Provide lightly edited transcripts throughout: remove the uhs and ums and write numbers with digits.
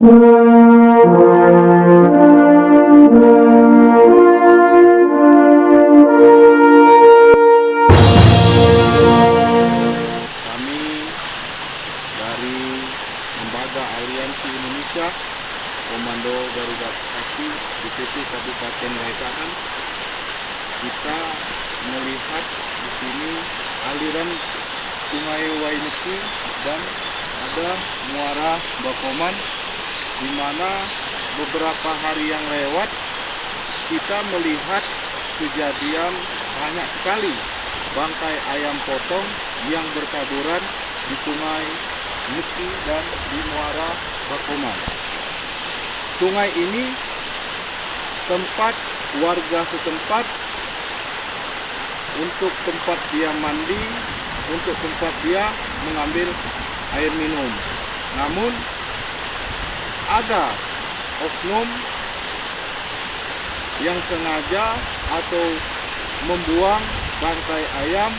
Kami dari Lembaga Aliansi Indonesia Komando Garuda Sakti Divisi Kabupaten Waikanan, kita melihat di sini aliran Sungai Waineki dan ada muara Bakoman, di mana beberapa hari yang lewat kita melihat kejadian banyak sekali bangkai ayam potong yang bertaburan di Sungai Neki dan di muara Bakoman. Sungai ini tempat warga setempat untuk tempat dia mandi, untuk tempat dia mengambil air minum. Namun ada oknum yang sengaja atau membuang bangkai ayam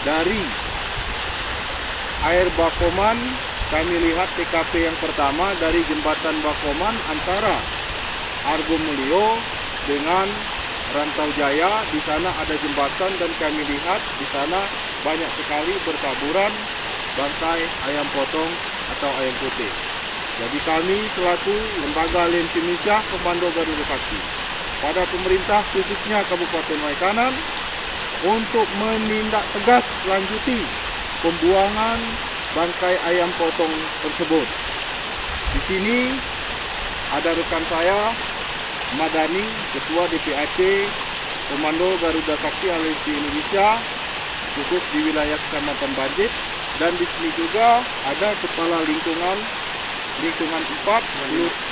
dari air Bakoman. Kami lihat TKP yang pertama dari jembatan Bakoman antara Argo Mulyo dengan Rantau Jaya. Di sana ada jembatan dan kami lihat di sana banyak sekali bertaburan bangkai ayam potong atau ayam putih. Jadi kami selaku Lembaga Aliansi Indonesia Komando Garuda Sakti pada pemerintah khususnya Kabupaten Waikanan untuk menindak tegas lanjuti pembuangan bangkai ayam potong tersebut. Di sini ada rekan saya Madani, Ketua DPAC Komando Garuda Sakti Aliansi Indonesia khusus di wilayah Kecamatan Banjit, dan di sini juga ada Kepala Lingkungan 4,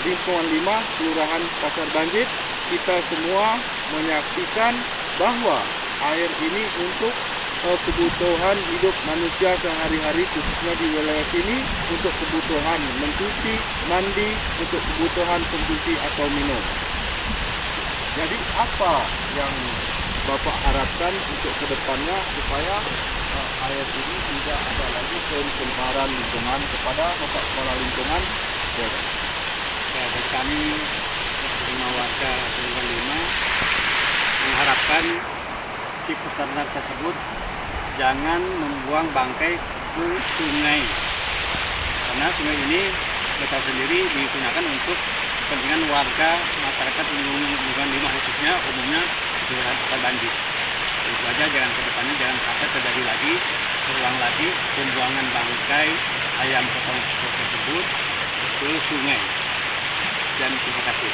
Lingkungan 5, Kelurahan Pasar Banjit. Kita semua menyaksikan bahwa air ini untuk kebutuhan hidup manusia sehari-hari, khususnya di wilayah sini, untuk kebutuhan mencuci, mandi, untuk kebutuhan konsumsi atau minum. Jadi apa yang Bapak harapkan untuk kedepannya supaya air ini tidak ada lagi pencemaran lingkungan kepada Bapak Kepala Lingkungan? Ya, dan kami lima warga lingkungan 5 mengharapkan si peternak tersebut jangan membuang bangkai ke sungai, karena sungai ini kita sendiri digunakan untuk kepentingan warga masyarakat lingkungan 5 khususnya umumnya di wilayah banjir. Itu aja, jangan kedepannya jangan sampai terjadi lagi, terulang lagi pembuangan bangkai ayam potong tersebut ke sungai. Dan terima kasih.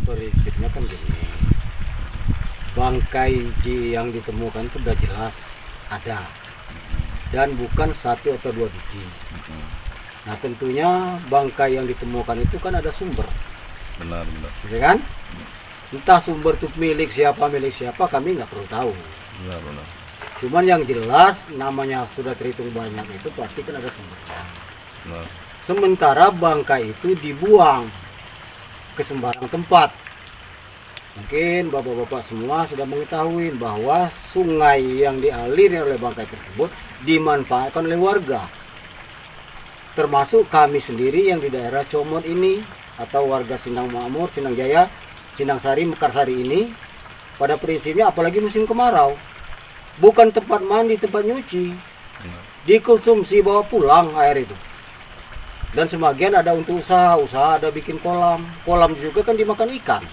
Prinsipnya kan gini, bangkai yang ditemukan itu sudah jelas ada dan bukan 1 atau 2 biji. Nah tentunya bangkai yang ditemukan itu kan ada sumber, Benar. ya kan? Entah sumber itu milik siapa kami nggak perlu tahu. Benar. Cuman yang jelas namanya sudah terhitung banyak itu pasti kan ada sumbernya. Benar. Sementara bangkai itu dibuang ke sembarang tempat. Mungkin bapak-bapak semua sudah mengetahui bahwa sungai yang dialiri oleh bangkai tersebut dimanfaatkan oleh warga, termasuk kami sendiri yang di daerah Comot ini atau warga Sindang Makmur, Sindang Jaya. Sindang-Sari, Mekarsari ini pada prinsipnya apalagi musim kemarau, bukan tempat mandi, tempat nyuci, dikonsumsi bawa pulang air itu. Dan sebagian ada untuk usaha ada bikin kolam juga kan dimakan ikan.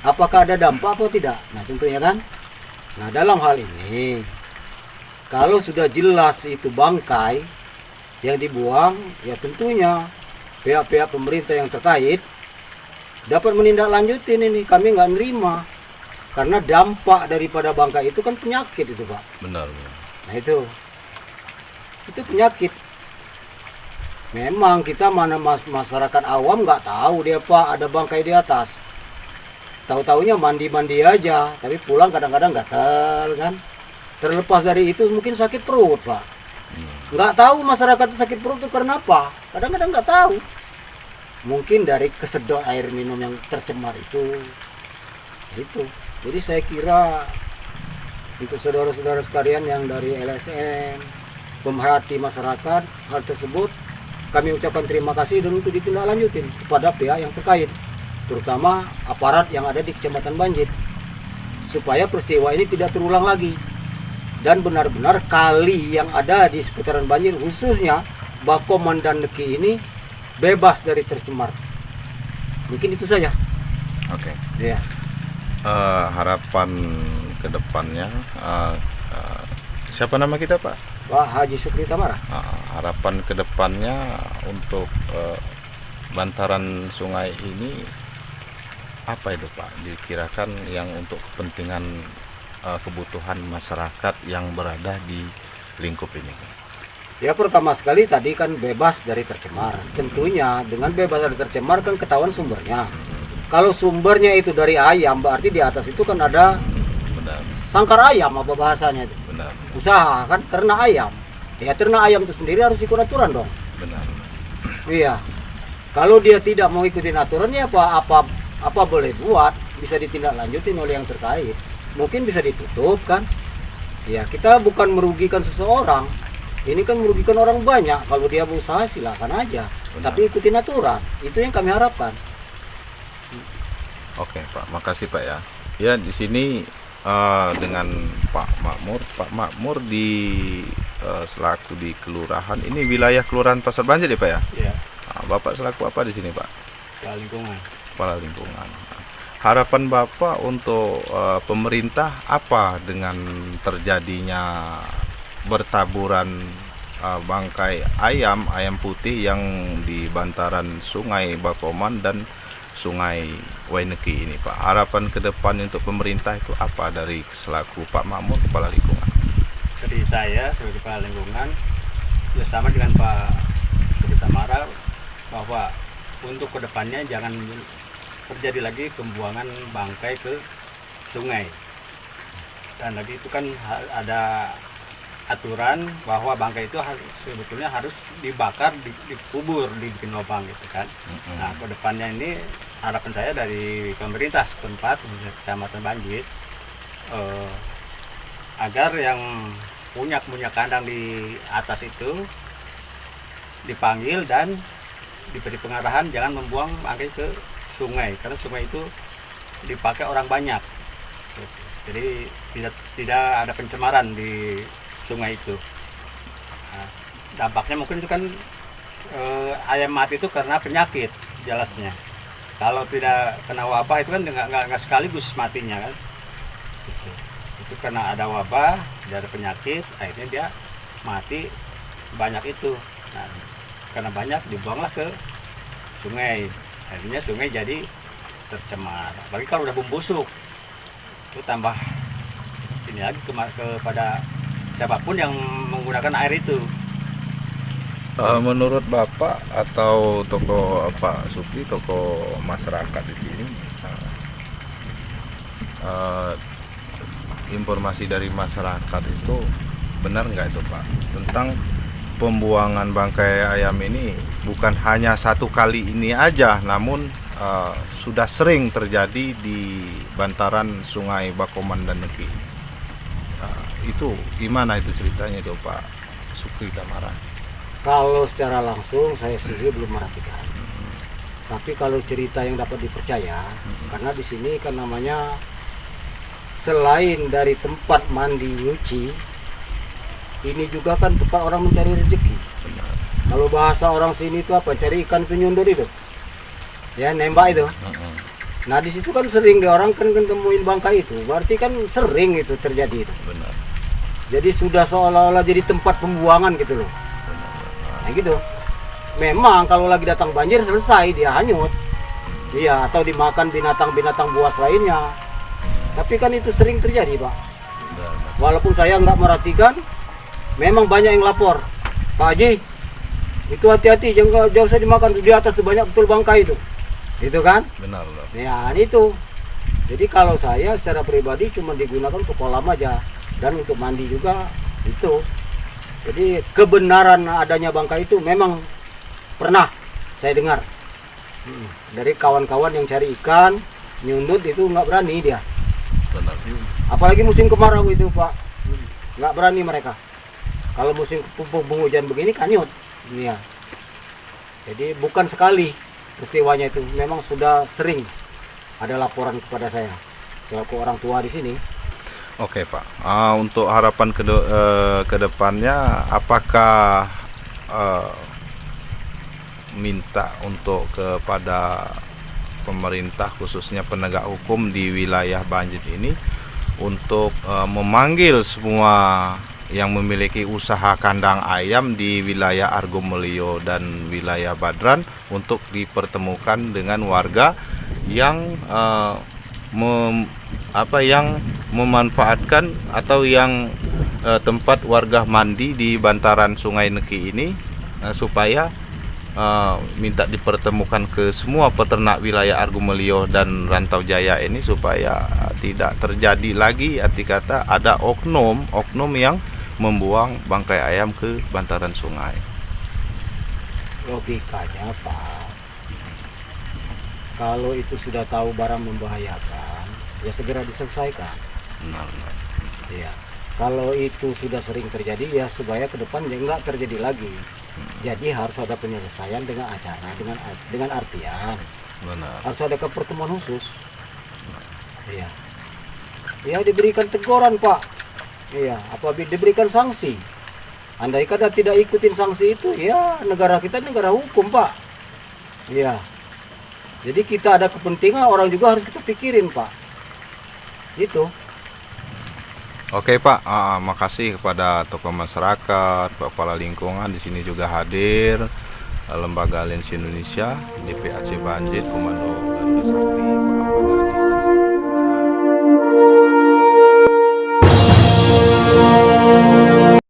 Apakah ada dampak atau tidak? Nah tentunya kan. Nah dalam hal ini, kalau sudah jelas itu bangkai yang dibuang, ya tentunya pihak-pihak pemerintah yang terkait dapat menindaklanjutin ini. Kami nggak nerima karena dampak daripada bangkai itu kan penyakit itu Pak. Benar. Nah itu penyakit. Memang kita mana masyarakat awam nggak tahu dia Pak ada bangkai di atas. Tahu-taunya mandi-mandi aja, tapi pulang kadang-kadang gatal kan. Terlepas dari itu mungkin sakit perut Pak. Nggak tahu masyarakat sakit perut itu karena apa? Kadang-kadang nggak tahu. Mungkin dari kesedot air minum yang tercemar itu. Jadi saya kira untuk saudara-saudara sekalian yang dari LSM, pemerhati masyarakat, hal tersebut kami ucapkan terima kasih dan untuk ditindaklanjutin kepada pihak yang terkait, terutama aparat yang ada di Kecamatan Banjit, supaya peristiwa ini tidak terulang lagi dan benar-benar kali yang ada di seputaran Banjir khususnya Bakoman dan Neki ini bebas dari tercemar. Mungkin itu saja. Oke. Ya. Harapan kedepannya, siapa nama kita Pak? Pak Haji Sukri Tamara. Harapan kedepannya untuk bantaran sungai ini apa itu Pak? Dikirakan yang untuk kepentingan kebutuhan masyarakat yang berada di lingkup ini. Ya pertama sekali tadi kan bebas dari tercemar. Tentunya dengan bebas dari tercemar kan ketahuan sumbernya. Kalau sumbernya itu dari ayam, berarti di atas itu kan ada Benar. sangkar ayam apa bahasanya itu. Benar. Usaha kan ternak ayam. Ya ternak ayam itu sendiri harus ikut aturan dong. Benar. Iya. Kalau dia tidak mau ikutin aturannya apa boleh buat, bisa ditindaklanjutin oleh yang terkait. Mungkin bisa ditutup kan. Ya kita bukan merugikan seseorang. Ini kan merugikan orang banyak. Kalau dia berusaha silakan aja. Benar. Tapi ikutin aturan. Itu yang kami harapkan. Oke Pak, makasih Pak ya. Ya di sini dengan Pak Makmur di selaku di kelurahan ini, wilayah kelurahan Pasar Banjir ya Pak ya. Ya, Bapak selaku apa di sini Pak? Kepala lingkungan. Kepala lingkungan. Harapan Bapak untuk pemerintah apa dengan terjadinya bertaburan bangkai ayam putih yang di bantaran Sungai Bakoman dan Sungai Waineki ini Pak? Harapan ke depan untuk pemerintah itu apa dari selaku Pak Makmur, Kepala Lingkungan? Jadi saya sebagai kepala lingkungan bersama dengan Pak Sukri Tamara bahwa untuk kedepannya jangan terjadi lagi pembuangan bangkai ke sungai. Dan lagi itu kan ada aturan bahwa bangkai itu sebetulnya harus dibakar, dikubur, dibikin lubang gitu kan. Nah, ke depannya ini harapan saya dari pemerintah setempat, Kecamatan Banjit, agar yang punya kandang di atas itu dipanggil dan diberi pengarahan jangan membuang bangkai ke sungai, karena sungai itu dipakai orang banyak. Jadi tidak ada pencemaran di sungai itu. Nah, dampaknya mungkin itu kan ayam mati itu karena penyakit jelasnya. Kalau tidak kena wabah itu kan nggak sekaligus matinya kan. Itu karena ada wabah, ada penyakit, akhirnya dia mati banyak itu. Nah, karena banyak dibuanglah ke sungai. Akhirnya sungai jadi tercemar. Apalagi kalau udah membusuk, itu tambah ini lagi kepada siapapun yang menggunakan air itu. Menurut Bapak atau tokoh Pak Sukri, tokoh masyarakat di sini, informasi dari masyarakat itu benar nggak itu Pak tentang pembuangan bangkai ayam ini bukan hanya satu kali ini aja, namun sudah sering terjadi di bantaran Sungai Bakoman dan Neki. Itu gimana itu ceritanya itu Pak Sukri Tamara? Kalau secara langsung saya sendiri belum merhatikan. Tapi kalau cerita yang dapat dipercaya, karena di sini kan namanya selain dari tempat mandi nyuci, ini juga kan tempat orang mencari rezeki. Kalau bahasa orang sini itu apa? Cari ikan itu nyundul itu, ya nembak itu. Nah di situ kan sering dia orang kan temuin bangkai itu, berarti kan sering itu terjadi itu. Benar. Jadi sudah seolah-olah jadi tempat pembuangan gitu loh. Nah gitu. Memang kalau lagi datang banjir selesai dia hanyut. Iya, atau dimakan binatang-binatang buas lainnya. Tapi kan itu sering terjadi, Pak. Walaupun saya nggak merhatikan, memang banyak yang lapor. Pak Haji, itu hati-hati, jangan usah dimakan, di atas tuh banyak betul bangkai itu. Itu kan? Benar, benar. Ya, itu. Jadi kalau saya secara pribadi cuma digunakan untuk kolam aja dan untuk mandi juga itu. Jadi kebenaran adanya bangkai itu memang pernah saya dengar dari kawan-kawan yang cari ikan nyundut itu nggak berani dia. Benar. Apalagi musim kemarau itu Pak, nggak berani mereka. Kalau musim penghujan begini kanyut. Iya. Jadi bukan sekali peristiwanya itu, memang sudah sering ada laporan kepada saya selaku orang tua di sini. Oke Pak, untuk harapan ke depannya apakah minta untuk kepada pemerintah khususnya penegak hukum di wilayah Banjit ini untuk memanggil semua yang memiliki usaha kandang ayam di wilayah Argomulyo dan wilayah Badran untuk dipertemukan dengan warga yang yang memanfaatkan atau yang tempat warga mandi di bantaran Sungai Neki ini supaya minta dipertemukan ke semua peternak wilayah Argomulyo dan Rantau Jaya ini supaya tidak terjadi lagi arti kata ada oknum yang membuang bangkai ayam ke bantaran sungai. Logikanya Pak, kalau itu sudah tahu barang membahayakan, ya segera diselesaikan. Benar. Iya. Kalau itu sudah sering terjadi, ya supaya ke depan ya nggak terjadi lagi. Jadi harus ada penyelesaian dengan acara, dengan artian. Benar. Harus ada pertemuan khusus. Iya. Ya diberikan teguran Pak. Iya. Apabila diberikan sanksi. Andai kata tidak ikutin sanksi itu, ya negara kita negara hukum Pak. Iya. Jadi kita ada kepentingan, orang juga harus kita pikirin Pak. Itu. Oke Pak, makasih kepada tokoh masyarakat, kepala lingkungan di sini juga hadir, Lembaga Aliansi Indonesia, DPAC Banjit, Komando Garda Sakti.